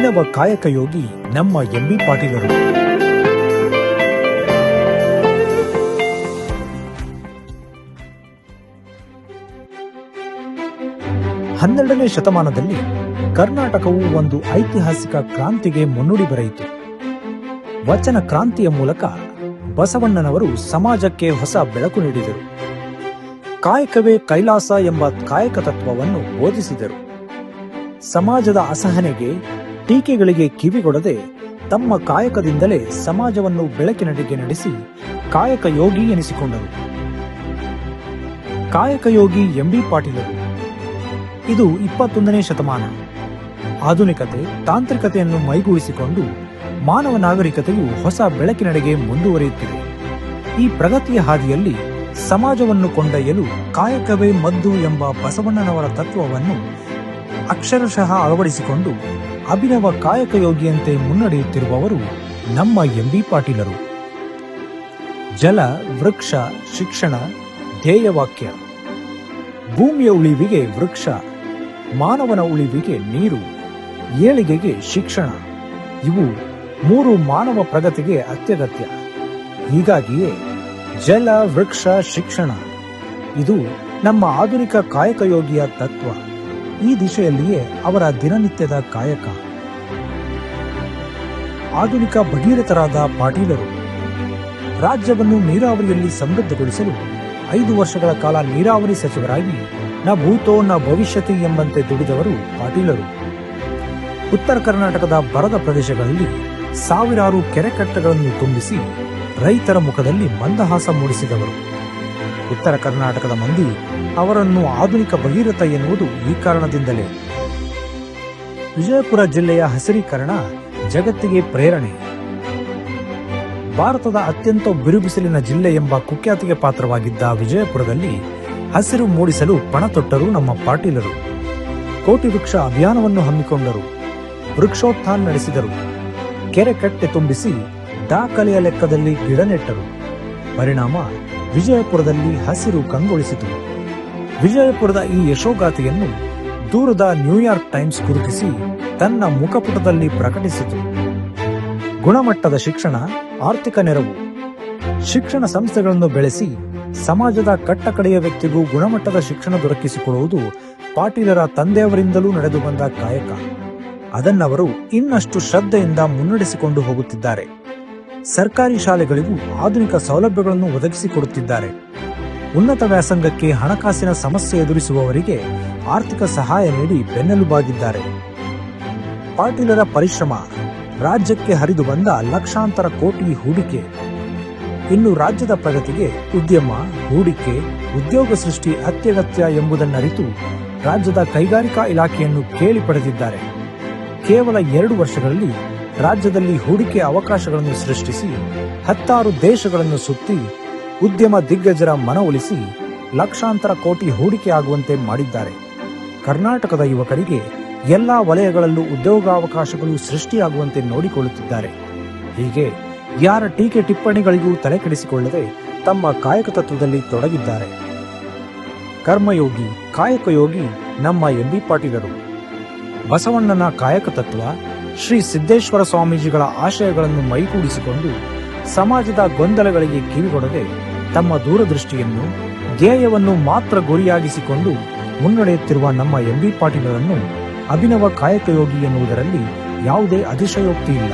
ಅಭಿನವ ಕಾಯಕ ಯೋಗಿ ನಮ್ಮ ಎಂ.ಬಿ. ಪಾಟೀಲರು. ಹನ್ನೆರಡನೇ ಶತಮಾನದಲ್ಲಿ ಕರ್ನಾಟಕವು ಒಂದು ಐತಿಹಾಸಿಕ ಕ್ರಾಂತಿಗೆ ಮುನ್ನುಡಿ ಬರೆಯಿತು. ವಚನ ಕ್ರಾಂತಿಯ ಮೂಲಕ ಬಸವಣ್ಣನವರು ಸಮಾಜಕ್ಕೆ ಹೊಸ ಬೆಳಕು ನೀಡಿದರು. ಕಾಯಕವೇ ಕೈಲಾಸ ಎಂಬ ಕಾಯಕ ತತ್ವವನ್ನು ಬೋಧಿಸಿದರು. ಸಮಾಜದ ಅಸಹನೆಗೆ, ಟೀಕೆಗಳಿಗೆ ಕಿವಿಗೊಡದೆ ತಮ್ಮ ಕಾಯಕದಿಂದಲೇ ಸಮಾಜವನ್ನು ಬೆಳಕಿನೆಡೆಗೆ ನಡೆಸಿ ಕಾಯಕ ಯೋಗಿ ಎನಿಸಿಕೊಂಡರು. ಕಾಯಕ ಯೋಗಿ ಎಂ.ಬಿ. ಪಾಟೀಲರು. ಇದು 21ನೇ ಶತಮಾನ. ಆಧುನಿಕತೆ, ತಾಂತ್ರಿಕತೆಯನ್ನು ಮೈಗೂಡಿಸಿಕೊಂಡು ಮಾನವ ನಾಗರಿಕತೆಯು ಹೊಸ ಬೆಳಕಿನೆಡೆಗೆ ಮುಂದುವರಿಯುತ್ತಿದೆ. ಈ ಪ್ರಗತಿಯ ಹಾದಿಯಲ್ಲಿ ಸಮಾಜವನ್ನು ಕೊಂಡೊಯ್ಯಲು ಕಾಯಕವೇ ಮದ್ದು ಎಂಬ ಬಸವಣ್ಣನವರ ತತ್ವವನ್ನು ಅಕ್ಷರಶಃ ಅಳವಡಿಸಿಕೊಂಡು ಅಭಿನವ ಕಾಯಕ ಯೋಗಿಯಂತೆ ಮುನ್ನಡೆಯುತ್ತಿರುವವರು ನಮ್ಮ ಎಂ.ಬಿ. ಪಾಟೀಲರು. ಜಲ, ವೃಕ್ಷ, ಶಿಕ್ಷಣ ಧ್ಯೇಯವಾಕ್ಯ. ಭೂಮಿಯ ಉಳಿವಿಗೆ ವೃಕ್ಷ, ಮಾನವನ ಉಳಿವಿಗೆ ನೀರು, ಏಳಿಗೆಗೆ ಶಿಕ್ಷಣ. ಇವು 3 ಮಾನವ ಪ್ರಗತಿಗೆ ಅತ್ಯಗತ್ಯ. ಹೀಗಾಗಿಯೇ ಜಲ, ವೃಕ್ಷ, ಶಿಕ್ಷಣ ಇದು ನಮ್ಮ ಆಧುನಿಕ ಕಾಯಕ ಯೋಗಿಯ ತತ್ವ. ಈ ದಿಶೆಯಲ್ಲಿಯೇ ಅವರ ದಿನನಿತ್ಯದ ಕಾಯಕ. ಆಧುನಿಕ ಭಗೀರಥರಾದ ಪಾಟೀಲರು. ರಾಜ್ಯವನ್ನು ನೀರಾವರಿಯಲ್ಲಿ ಸಮೃದ್ಧಗೊಳಿಸಲು 5 ವರ್ಷಗಳ ಕಾಲ ನೀರಾವರಿ ಸಚಿವರಾಗಿ ನ ಭೂತೋ ನ ಭವಿಷ್ಯತಿ ಎಂಬಂತೆ ದುಡಿದವರು ಪಾಟೀಲರು. ಉತ್ತರ ಕರ್ನಾಟಕದ ಬರದ ಪ್ರದೇಶಗಳಲ್ಲಿ ಸಾವಿರಾರು ಕೆರೆಕಟ್ಟೆಗಳನ್ನು ತುಂಬಿಸಿ ರೈತರ ಮುಖದಲ್ಲಿ ಮಂದಹಾಸ ಮೂಡಿಸಿದವರು. ಉತ್ತರ ಕರ್ನಾಟಕದ ಮಂದಿ ಅವರನ್ನು ಆಧುನಿಕ ಭಗೀರಥ ಎನ್ನುವುದು ಈ ಕಾರಣದಿಂದಲೇ. ವಿಜಯಪುರ ಜಿಲ್ಲೆಯ ಹಸಿರೀಕರಣ ಜಗತ್ತಿಗೆ ಪ್ರೇರಣೆ. ಭಾರತದ ಅತ್ಯಂತ ಬಿರುಬಿಸಿಲಿನ ಜಿಲ್ಲೆ ಎಂಬ ಕುಖ್ಯಾತಿಗೆ ಪಾತ್ರವಾಗಿದ್ದ ವಿಜಯಪುರದಲ್ಲಿ ಹಸಿರು ಮೂಡಿಸಲು ಪಣ ತೊಟ್ಟರು ನಮ್ಮ ಪಾಟೀಲರು. ಕೋಟಿ ವೃಕ್ಷ ಅಭಿಯಾನವನ್ನು ಹಮ್ಮಿಕೊಂಡರು. ವೃಕ್ಷೋತ್ಥಾನ ನಡೆಸಿದರು. ಕೆರೆ ಕಟ್ಟೆ ತುಂಬಿಸಿ ದಾಖಲೆಯ ಲೆಕ್ಕದಲ್ಲಿ ಗಿಡ ನೆಟ್ಟರು. ಪರಿಣಾಮ ವಿಜಯಪುರದಲ್ಲಿ ಹಸಿರು ಕಂಗೊಳಿಸಿತು. ವಿಜಯಪುರದ ಈ ಯಶೋಗಾಥೆಯನ್ನು ದೂರದ ನ್ಯೂಯಾರ್ಕ್ ಟೈಮ್ಸ್ ಗುರುತಿಸಿ ತನ್ನ ಮುಖಪುಟದಲ್ಲಿ ಪ್ರಕಟಿಸಿತು. ಗುಣಮಟ್ಟದ ಶಿಕ್ಷಣ, ಆರ್ಥಿಕ ನೆರವು. ಶಿಕ್ಷಣ ಸಂಸ್ಥೆಗಳನ್ನು ಬೆಳೆಸಿ ಸಮಾಜದ ಕಟ್ಟಕಡೆಯ ವ್ಯಕ್ತಿಗೂ ಗುಣಮಟ್ಟದ ಶಿಕ್ಷಣ ದೊರಕಿಸಿಕೊಡುವುದು ಪಾಟೀಲರ ತಂದೆಯವರಿಂದಲೂ ನಡೆದು ಬಂದ ಕಾಯಕ. ಅದನ್ನವರು ಇನ್ನಷ್ಟು ಶ್ರದ್ಧೆಯಿಂದ ಮುನ್ನಡೆಸಿಕೊಂಡು ಹೋಗುತ್ತಿದ್ದಾರೆ. ಸರ್ಕಾರಿ ಶಾಲೆಗಳಿಗೂ ಆಧುನಿಕ ಸೌಲಭ್ಯಗಳನ್ನು ಒದಗಿಸಿಕೊಡುತ್ತಿದ್ದಾರೆ. ಉನ್ನತ ವ್ಯಾಸಂಗಕ್ಕೆ ಹಣಕಾಸಿನ ಸಮಸ್ಯೆ ಎದುರಿಸುವವರಿಗೆ ಆರ್ಥಿಕ ಸಹಾಯ ನೀಡಿ ಬೆನ್ನೆಲುಬಾಗಿದ್ದಾರೆ. ಪಾಟೀಲರ ಪರಿಶ್ರಮ ರಾಜ್ಯಕ್ಕೆ ಹರಿದು ಬಂದ ಲಕ್ಷಾಂತರ ಕೋಟಿ ಹೂಡಿಕೆ. ಇನ್ನು ರಾಜ್ಯದ ಪ್ರಗತಿಗೆ ಉದ್ಯಮ, ಹೂಡಿಕೆ, ಉದ್ಯೋಗ ಸೃಷ್ಟಿ ಅತ್ಯಗತ್ಯ ಎಂಬುದನ್ನರಿತು ರಾಜ್ಯದ ಕೈಗಾರಿಕಾ ಇಲಾಖೆಯನ್ನು ಕೇಳಿ ಪಡೆದಿದ್ದಾರೆ. ಕೇವಲ 2 ವರ್ಷಗಳಲ್ಲಿ ರಾಜ್ಯದಲ್ಲಿ ಹೂಡಿಕೆ ಅವಕಾಶಗಳನ್ನು ಸೃಷ್ಟಿಸಿ 10 ದೇಶಗಳನ್ನು ಸುತ್ತಿ ಉದ್ಯಮ ದಿಗ್ಗಜರ ಮನವೊಲಿಸಿ ಲಕ್ಷಾಂತರ ಕೋಟಿ ಹೂಡಿಕೆ ಆಗುವಂತೆ ಮಾಡಿದ್ದಾರೆ. ಕರ್ನಾಟಕದ ಯುವಕರಿಗೆ ಎಲ್ಲಾ ವಲಯಗಳಲ್ಲೂ ಉದ್ಯೋಗಾವಕಾಶಗಳು ಸೃಷ್ಟಿಯಾಗುವಂತೆ ನೋಡಿಕೊಳ್ಳುತ್ತಿದ್ದಾರೆ. ಹೀಗೆ ಯಾರ ಟೀಕೆ ಟಿಪ್ಪಣಿಗಳಿಗೂ ತಲೆಕೆಡಿಸಿಕೊಳ್ಳದೆ ತಮ್ಮ ಕಾಯಕ ತತ್ವದಲ್ಲಿ ತೊಡಗಿದ್ದಾರೆ. ಕರ್ಮಯೋಗಿ, ಕಾಯಕ ಯೋಗಿ ನಮ್ಮ ಎಂ.ಬಿ. ಪಾಟೀಲರು. ಬಸವಣ್ಣನ ಕಾಯಕ ತತ್ವ, ಶ್ರೀ ಸಿದ್ದೇಶ್ವರ ಸ್ವಾಮೀಜಿಗಳ ಆಶಯಗಳನ್ನು ಮೈಗೂಡಿಸಿಕೊಂಡು ಸಮಾಜದ ಗೊಂದಲಗಳಿಗೆ ಕಿವಿಗೊಡದೆ ತಮ್ಮ ದೂರದೃಷ್ಟಿಯನ್ನು, ಧ್ಯೇಯವನ್ನು ಮಾತ್ರ ಗುರಿಯಾಗಿಸಿಕೊಂಡು ಮುನ್ನಡೆಯುತ್ತಿರುವ ನಮ್ಮ ಎಂ.ಬಿ. ಪಾಟೀಲರನ್ನು ಅಭಿನವ ಕಾಯಕ ಯೋಗಿ ಎನ್ನುವುದರಲ್ಲಿ ಯಾವುದೇ ಅತಿಶಯೋಕ್ತಿ ಇಲ್ಲ.